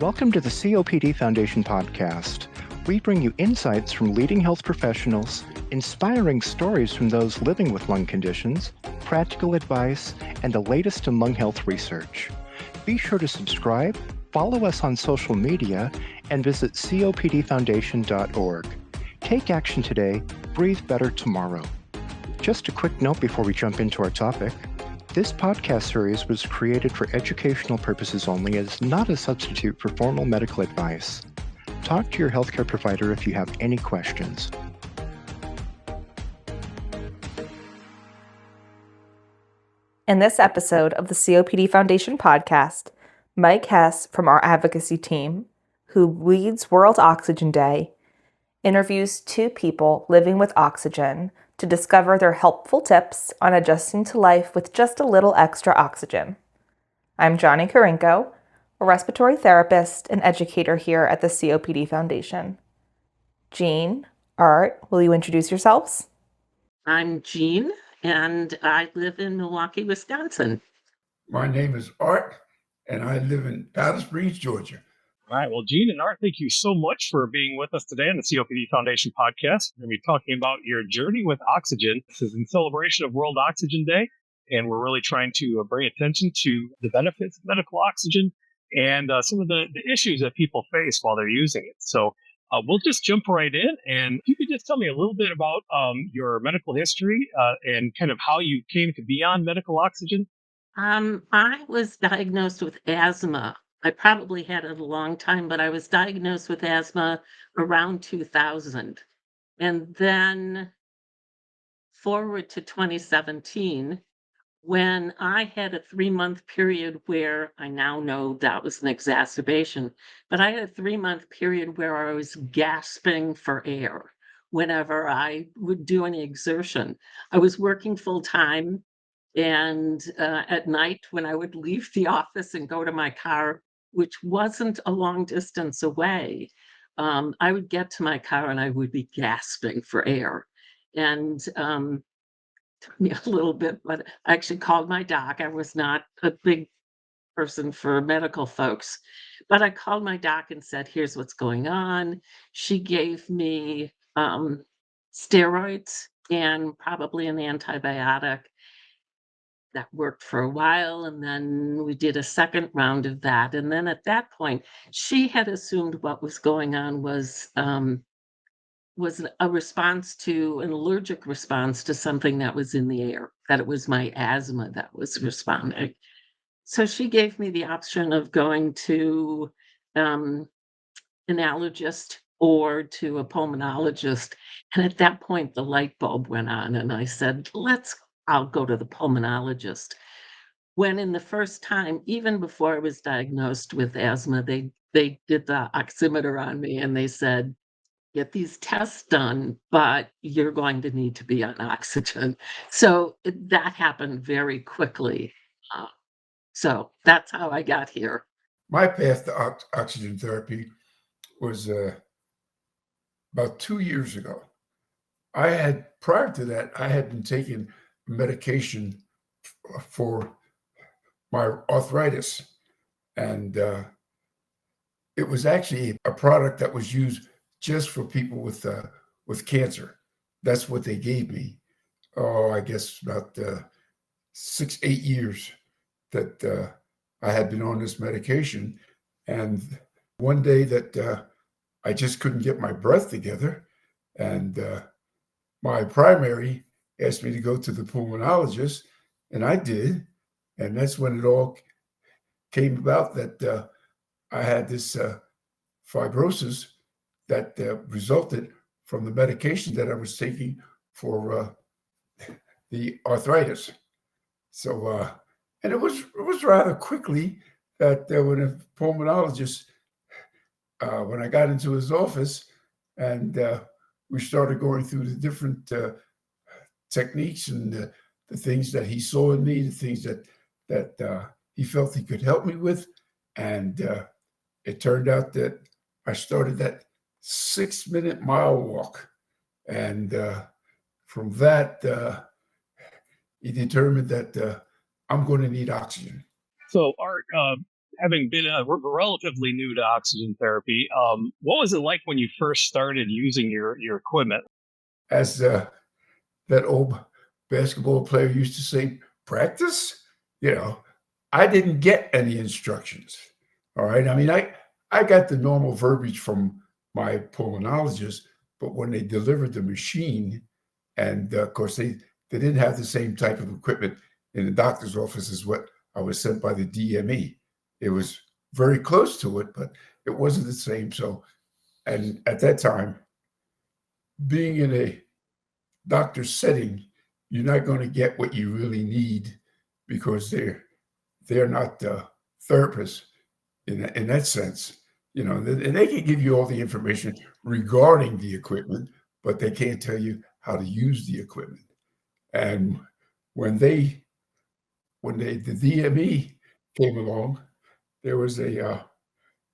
Welcome to the COPD Foundation podcast. We bring you insights from leading health professionals, inspiring stories from those living with lung conditions, practical advice, and the latest in lung health research. Be sure to subscribe, follow us on social media, and visit copdfoundation.org. Take action today, breathe better tomorrow. Just a quick note before we jump into our topic. This podcast series was created for educational purposes only and is not a substitute for formal medical advice. Talk to your healthcare provider if you have any questions. In this episode of the COPD Foundation podcast, Mike Hess from our Advocacy team, who leads World Oxygen Day, interviews two people living with oxygen to discover their helpful tips on adjusting to life with just a little extra oxygen. I'm Johnny Karenko, a respiratory therapist and educator here at the COPD Foundation. Jean, Art, will you introduce yourselves? I'm Jean, and I live in Milwaukee, Wisconsin. My name is Art, and I live in Powder Springs, Georgia. All right. Well, Jean and Art, thank you so much for being with us today on the COPD Foundation podcast. We're going to be talking about your journey with oxygen. This is in celebration of World Oxygen Day, and we're really trying to bring attention to the benefits of medical oxygen and some of the issues that people face while they're using it. So we'll just jump right in. And if you could just tell me a little bit about your medical history and kind of how you came to be on medical oxygen. I was diagnosed with asthma. I probably had it a long time, but I was diagnosed with asthma around 2000. And then forward to 2017, when I had a 3-month period where I now know that was an exacerbation, but I had a 3-month period where I was gasping for air whenever I would do any exertion. I was working full time, and at night when I would leave the office and go to my car, which wasn't a long distance away, I would get to my car and I would be gasping for air. And took me a little bit, but I actually called my doc. I was not a big person for medical folks, but I called my doc and said, here's what's going on. She gave me steroids and probably an antibiotic. That worked for a while, and then we did a second round of that. And then at that point, she had assumed what was going on was a response to an allergic response to something that was in the air, that it was my asthma that was responding. So she gave me the option of going to an allergist or to a pulmonologist. And at that point, the light bulb went on, and I said, I'll go to the pulmonologist. When in the first time, even before I was diagnosed with asthma, they did the oximeter on me and they said, get these tests done, but you're going to need to be on oxygen. So that happened very quickly. So that's how I got here. My path to oxygen therapy was about 2 years ago. Prior to that, I had been taking medication for my arthritis. And it was actually a product that was used just for people with cancer. That's what they gave me. Oh, I guess about 6-8 years that I had been on this medication. And one day that I just couldn't get my breath together. And my primary asked me to go to the pulmonologist, and I did. And that's when it all came about that I had this fibrosis that resulted from the medication that I was taking for the arthritis. So, and it was rather quickly that when a pulmonologist, when I got into his office and we started going through the different techniques and the things that he saw in me, the things that he felt he could help me with. And it turned out that I started that 6-minute mile walk. And from that, he determined that I'm going to need oxygen. So, Art, having been relatively new to oxygen therapy, what was it like when you first started using your equipment? As that old basketball player used to say, practice. You know, I didn't get any instructions. All right. I mean, I got the normal verbiage from my pulmonologist, but when they delivered the machine, and of course they didn't have the same type of equipment in the doctor's office as what I was sent by the DME. It was very close to it, but it wasn't the same. So, and at that time, being in a doctor's setting, you're not going to get what you really need because they're not therapists in that sense. You know, and they can give you all the information regarding the equipment, but they can't tell you how to use the equipment. And when the DME came along, there was a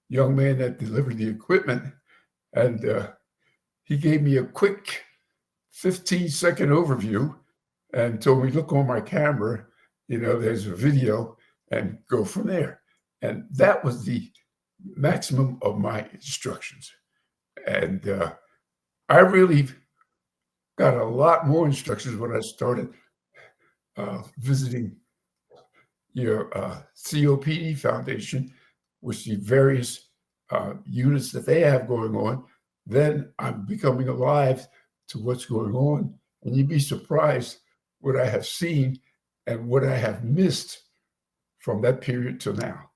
young man that delivered the equipment, and he gave me a quick 15-second overview and told me, look on my camera, you know, there's a video, and go from there. And that was the maximum of my instructions. And I really got a lot more instructions when I started visiting your COPD Foundation with the various units that they have going on. Then I'm becoming alive to what's going on. And you'd be surprised what I have seen and what I have missed from that period till now.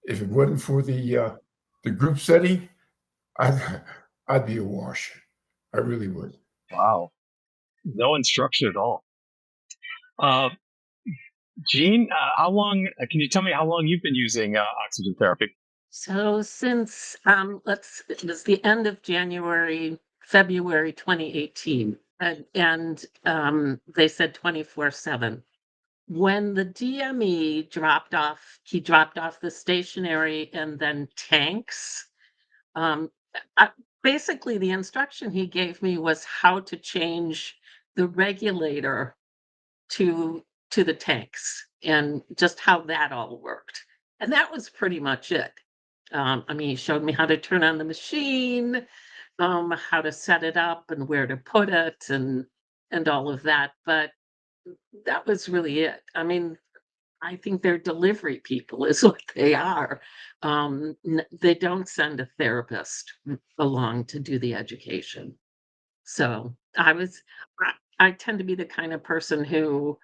If it wasn't for the group setting, I'd be awash. I really would. Wow, no instruction at all. Gene, how long? Can you tell me how long you've been using oxygen therapy? So since it was the end of February 2018, and they said 24/7. When the DME dropped off, he dropped off the stationary and then tanks. Um, Basically, the instruction he gave me was how to change the regulator to the tanks and just how that all worked. And that was pretty much it. I mean, he showed me how to turn on the machine, how to set it up and where to put it and all of that. But that was really it. I mean, I think they're delivery people is what they are. They don't send a therapist along to do the education. So I tend to be the kind of person who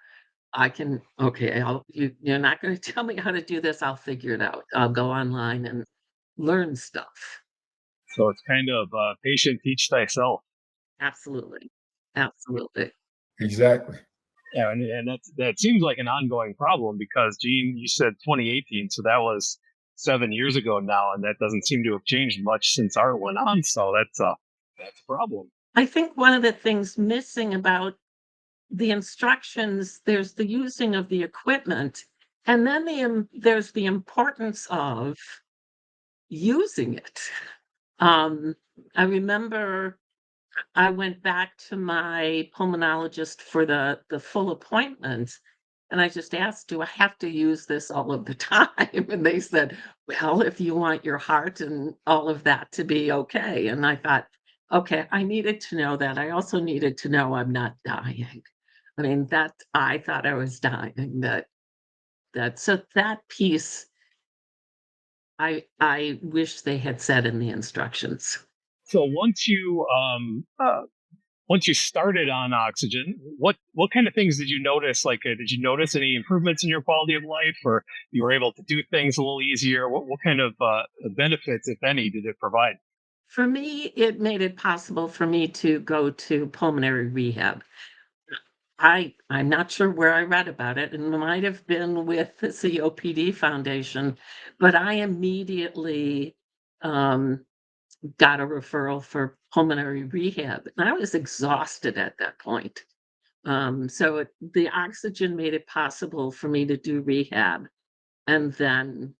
I can, okay, you're not going to tell me how to do this. I'll figure it out. I'll go online and learn stuff. So it's kind of patient teach thyself. Absolutely. Absolutely. Exactly. Yeah, and that seems like an ongoing problem because, Gene, you said 2018, so that was 7 years ago now, and that doesn't seem to have changed much since art went on. So that's a problem. I think one of the things missing about the instructions, there's the using of the equipment, and then there's the importance of using it. I remember I went back to my pulmonologist for the full appointment, and I just asked, "Do I have to use this all of the time?" And they said, "Well, if you want your heart and all of that to be okay." And I thought, "Okay, I needed to know that. I also needed to know I'm not dying." I mean, that I thought I was dying, so that piece, I wish they had said in the instructions. So once you started on oxygen, what kind of things did you notice? Like, did you notice any improvements in your quality of life, or you were able to do things a little easier? What kind of benefits, if any, did it provide? For me, it made it possible for me to go to pulmonary rehab. I'm not sure where I read about it, and it might have been with the COPD Foundation, but I immediately got a referral for pulmonary rehab, and I was exhausted at that point. The oxygen made it possible for me to do rehab and then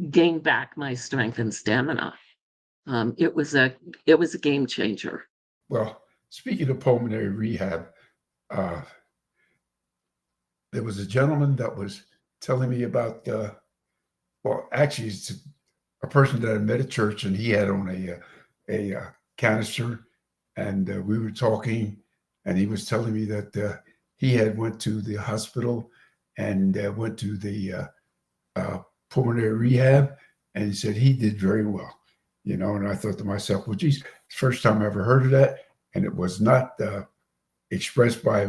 gain back my strength and stamina. It was a game changer. Well, speaking of pulmonary rehab, uh, there was a gentleman that was telling me about well, actually, it's a person that I met at church, and he had on a canister, and we were talking, and he was telling me that he had went to the hospital and went to the uh, pulmonary rehab, and he said he did very well, And I thought to myself, well, geez, first time I ever heard of that, and it was not expressed by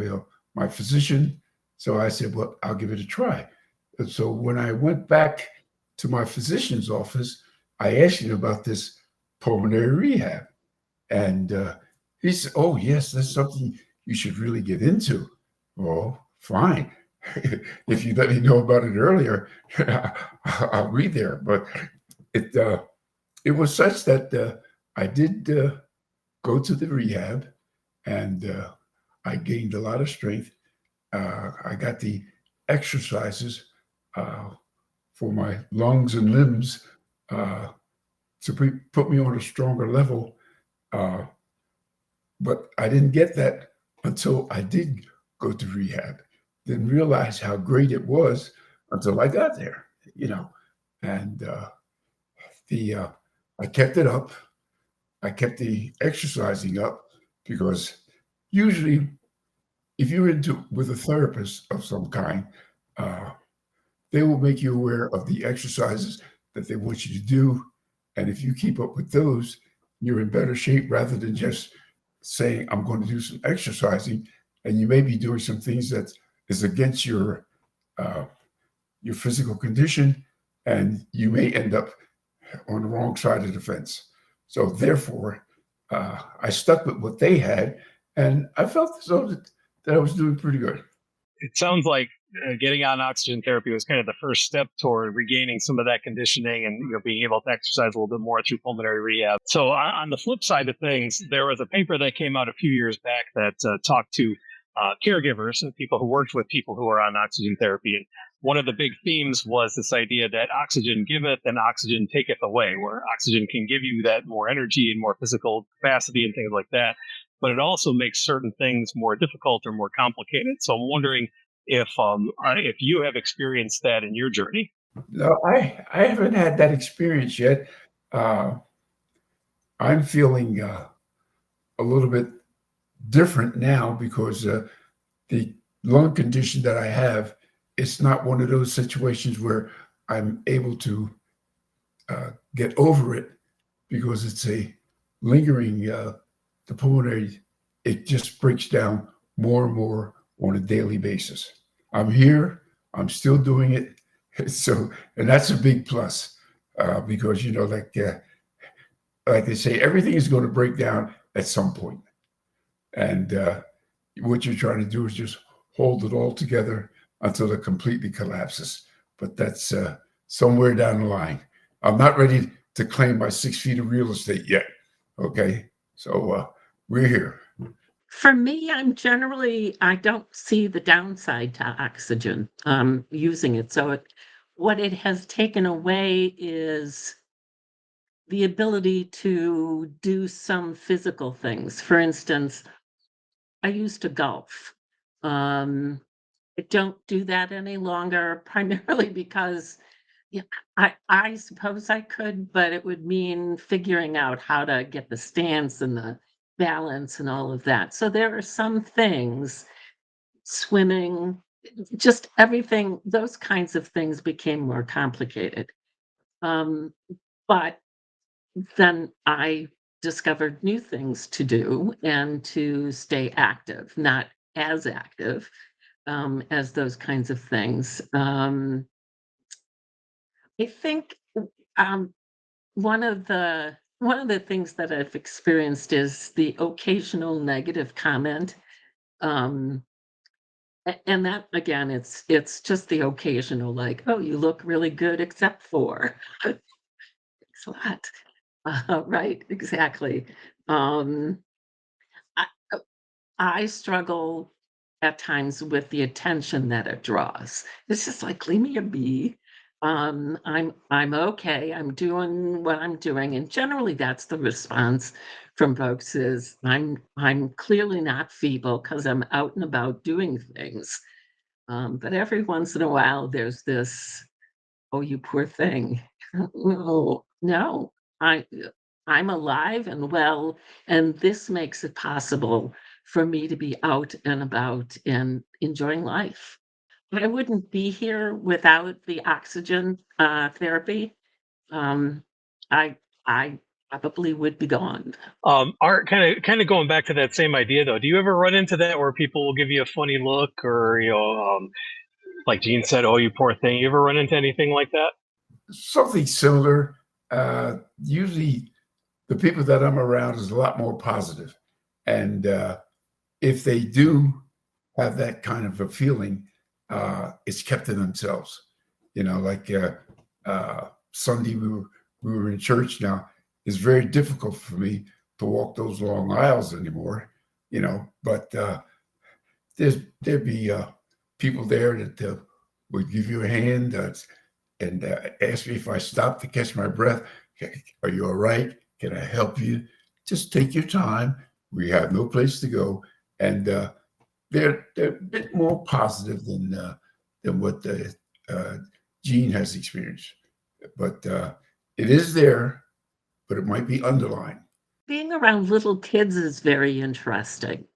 my physician. So I said, well, I'll give it a try. And so when I went back to my physician's office, I asked him about this pulmonary rehab. And he said, oh, yes, that's something you should really get into. Well, fine. If you let me know about it earlier, I'll be there. But it was such that I did go to the rehab, and I gained a lot of strength. I got the exercises for my lungs and limbs to put me on a stronger level. Uh, but I didn't get that until I did go to rehab. Didn't realize how great it was until I got there, And the I kept it up. I kept the exercising up because usually, if you're into with a therapist of some kind, uh, they will make you aware of the exercises that they want you to do, and if you keep up with those, you're in better shape rather than just saying, "I'm going to do some exercising," and you may be doing some things that is against uh, your physical condition, and you may end up on the wrong side of the fence. So therefore, I stuck with what they had, and I felt as though that I was doing pretty good. It sounds like getting on oxygen therapy was kind of the first step toward regaining some of that conditioning and being able to exercise a little bit more through pulmonary rehab. So on the flip side of things, there was a paper that came out a few years back that talked to caregivers and people who worked with people who are on oxygen therapy. And one of the big themes was this idea that oxygen giveth and oxygen taketh away, where oxygen can give you that more energy and more physical capacity and things like that. But it also makes certain things more difficult or more complicated. So I'm wondering if you have experienced that in your journey. No, I haven't had that experience yet. Uh, I'm feeling a little bit different now because the lung condition that I have, it's not one of those situations where I'm able to get over it because it's a lingering, the pulmonary, it just breaks down more and more on a daily basis. I'm here, I'm still doing it. So, and that's a big plus because, like they say, everything is going to break down at some point. And what you're trying to do is just hold it all together until it completely collapses. But that's somewhere down the line. I'm not ready to claim my 6 feet of real estate yet. Okay. So we're here. For me, I don't see the downside to oxygen, using it. So what it has taken away is the ability to do some physical things. For instance, I used to golf. Um, I don't do that any longer, primarily because yeah, I suppose I could, but it would mean figuring out how to get the stance and the balance and all of that. So there are some things, swimming, just everything, those kinds of things became more complicated. Um, but then I discovered new things to do and to stay active, not as active as those kinds of things. I think um, one of the things that I've experienced is the occasional negative comment. Um, and that again, it's just the occasional, like, oh, you look really good, except for thanks a lot. Right, exactly. Um, I, I struggle at times with the attention that it draws. It's just like, leave me be. I'm okay. I'm doing what I'm doing, and generally that's the response from folks is I'm clearly not feeble because I'm out and about doing things. But every once in a while there's this, "Oh, you poor thing." No, no, I I'm alive and well, and this makes it possible for me to be out and about and enjoying life. I wouldn't be here without the oxygen, therapy. Um, I I probably would be gone. Art, kind of going back to that same idea though. Do you ever run into that where people will give you a funny look, or like Gene said, "Oh, you poor thing." You ever run into anything like that? Something similar. Usually, the people that I'm around is a lot more positive, and if they do have that kind of a feeling, it's kept to themselves. Like Sunday we were in church now. It's very difficult for me to walk those long aisles anymore. But there'd be people there that would give you a hand and ask me if I stopped to catch my breath. Are you all right? Can I help you? Just take your time. We have no place to go, and they're a bit more positive than what uh, Gene has experienced. But it is there, but it might be underlined. Being around little kids is very interesting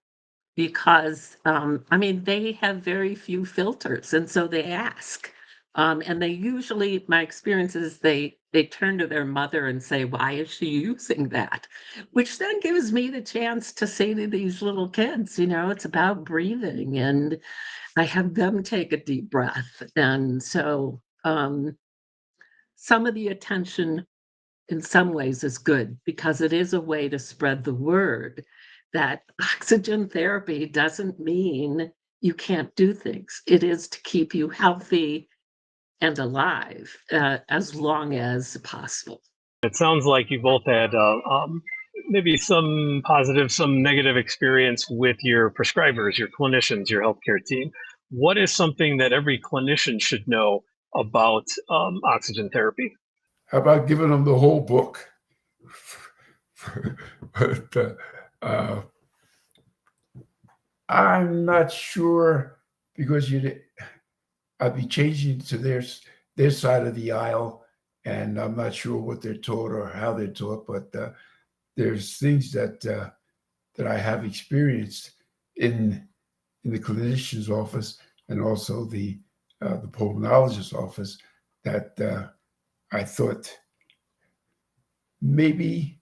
because, I mean, they have very few filters, and so they ask. And they usually my experience is they turn to their mother and say, "Why is she using that?" Which then gives me the chance to say to these little kids, "It's about breathing," and I have them take a deep breath. And so, some of the attention in some ways is good because it is a way to spread the word that oxygen therapy doesn't mean you can't do things. It is to keep you healthy and alive, as long as possible. It sounds like you both had maybe some positive, some negative experience with your prescribers, your clinicians, your healthcare team. What is something that every clinician should know about oxygen therapy? How about giving them the whole book? But uh, I'm not sure because I'd be changing to their side of the aisle, and I'm not sure what they're taught or how they're taught. But there's things that I have experienced in the clinician's office and also the pulmonologist's office that I thought maybe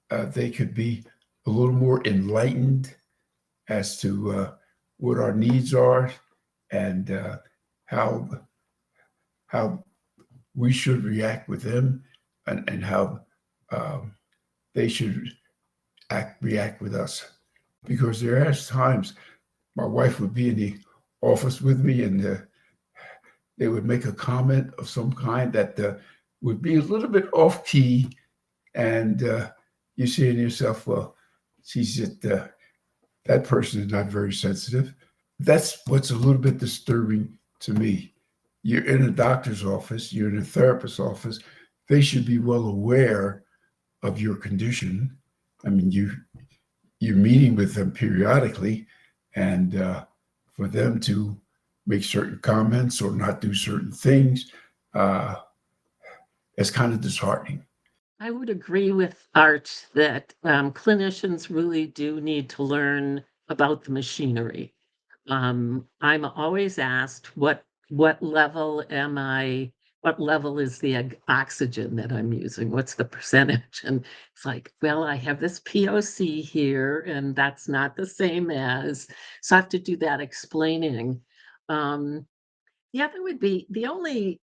they could be a little more enlightened as to what our needs are and how how we should react with them and how um, they should react with us. Because there are times my wife would be in the office with me and they would make a comment of some kind that would be a little bit off key, and you say to yourself, "Well, she's just that person is not very sensitive." That's what's a little bit disturbing to me. You're in a doctor's office, you're in a therapist's office. They should be well aware of your condition. I mean, you're meeting with them periodically, and for them to make certain comments or not do certain things, uh, it's kind of disheartening. I would agree with Art that clinicians really do need to learn about the machinery. I'm always asked what level am I what level is the oxygen that I'm using? What's the percentage? And it's like, well, I have this POC here, and that's not the same as, so I have to do that explaining. Um, the other would be the only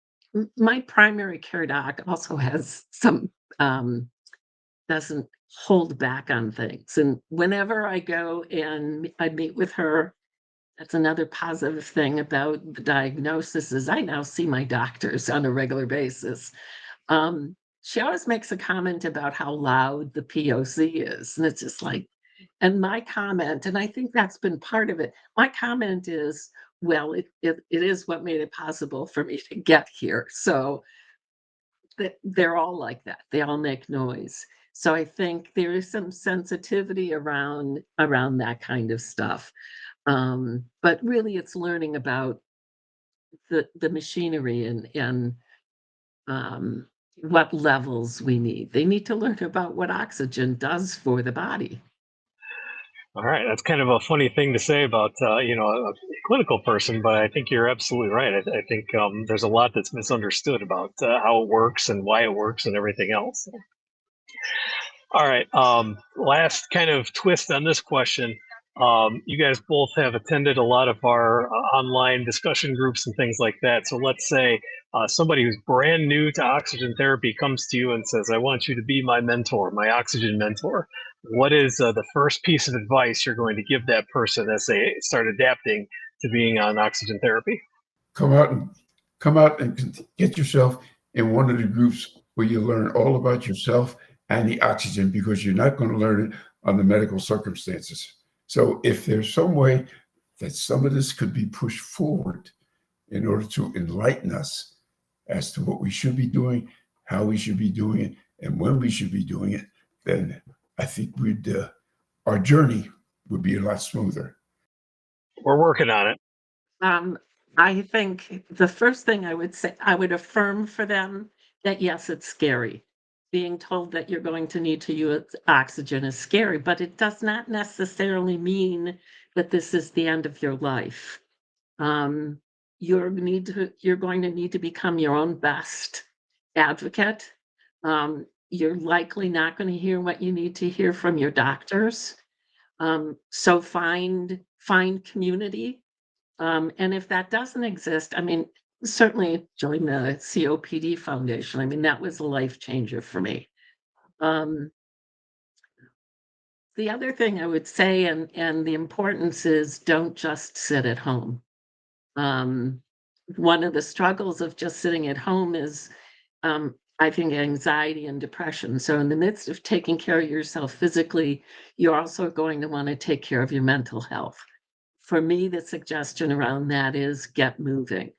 my primary care doc also has some doesn't hold back on things. And whenever I go and I meet with her, that's another positive thing about the diagnosis is I now see my doctors on a regular basis. She always makes a comment about how loud the POC is. And it's just like, and my comment, and I think that's been part of it. My comment is, well, it is what made it possible for me to get here. So they're all like that. They all make noise. So I think there is some sensitivity around that kind of stuff. But really it's learning about the machinery and what levels we need. They need to learn about what oxygen does for the body. All right, that's kind of a funny thing to say about a clinical person, but I think you're absolutely right. I think there's a lot that's misunderstood about how it works and why it works and everything else. All right, last kind of twist on this question. You guys both have attended a lot of our online discussion groups and things like that. So let's say somebody who's brand new to oxygen therapy comes to you and says, I want you to be my mentor, my oxygen mentor. What is the first piece of advice you're going to give that person as they start adapting to being on oxygen therapy? Come out and get yourself in one of the groups where you learn all about yourself and the oxygen, because you're not going to learn it on the medical circumstances. So if there's some way that some of this could be pushed forward in order to enlighten us as to what we should be doing, how we should be doing it, and when we should be doing it, then I think our journey would be a lot smoother. We're working on it. I think the first thing I would say, I would affirm for them that yes, it's scary. Being told that you're going to need to use oxygen is scary, but it does not necessarily mean that this is the end of your life. You're going to need to become your own best advocate. You're likely not going to hear what you need to hear from your doctors. So find community. And if that doesn't exist, I mean, certainly join the COPD Foundation. I mean, that was a life changer for me. The other thing I would say, and the importance is, don't just sit at home. One of the struggles of just sitting at home is, I think, anxiety and depression. So in the midst of taking care of yourself physically, you're also going to want to take care of your mental health. For me, the suggestion around that is get moving.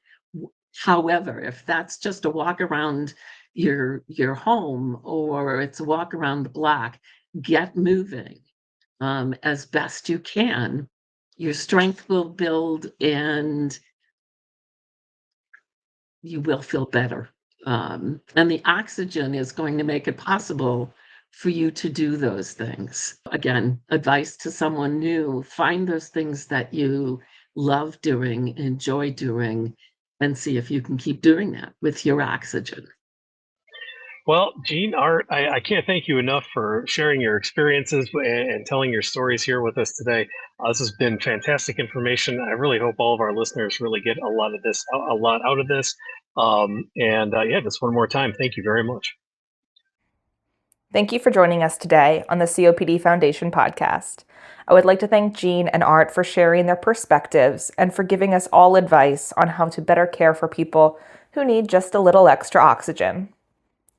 However, if that's just a walk around your home, or it's a walk around the block, get moving as best you can. Your strength will build and you will feel better. And the oxygen is going to make it possible for you to do those things. Again, advice to someone new: find those things that you love doing, enjoy doing, and see if you can keep doing that with your oxygen. Well, Gene, Art, I can't thank you enough for sharing your experiences and telling your stories here with us today. This has been fantastic information. I really hope all of our listeners really get a lot out of this. Just one more time, thank you very much. Thank you for joining us today on the COPD Foundation podcast. I would like to thank Gene and Art for sharing their perspectives and for giving us all advice on how to better care for people who need just a little extra oxygen.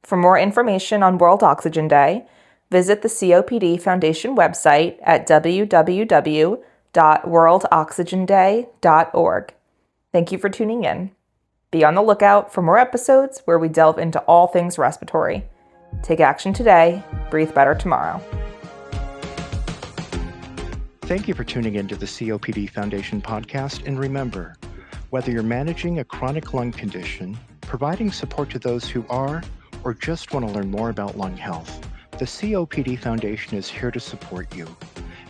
For more information on World Oxygen Day, visit the COPD Foundation website at www.worldoxygenday.org. Thank you for tuning in. Be on the lookout for more episodes where we delve into all things respiratory. Take action today, breathe better tomorrow. Thank you for tuning into the COPD Foundation podcast, and remember, whether you're managing a chronic lung condition, providing support to those who are, or just want to learn more about lung health, the COPD Foundation is here to support you.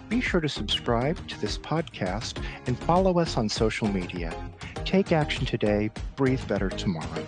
Be sure to subscribe to this podcast and follow us on social media. Take action today, breathe better tomorrow.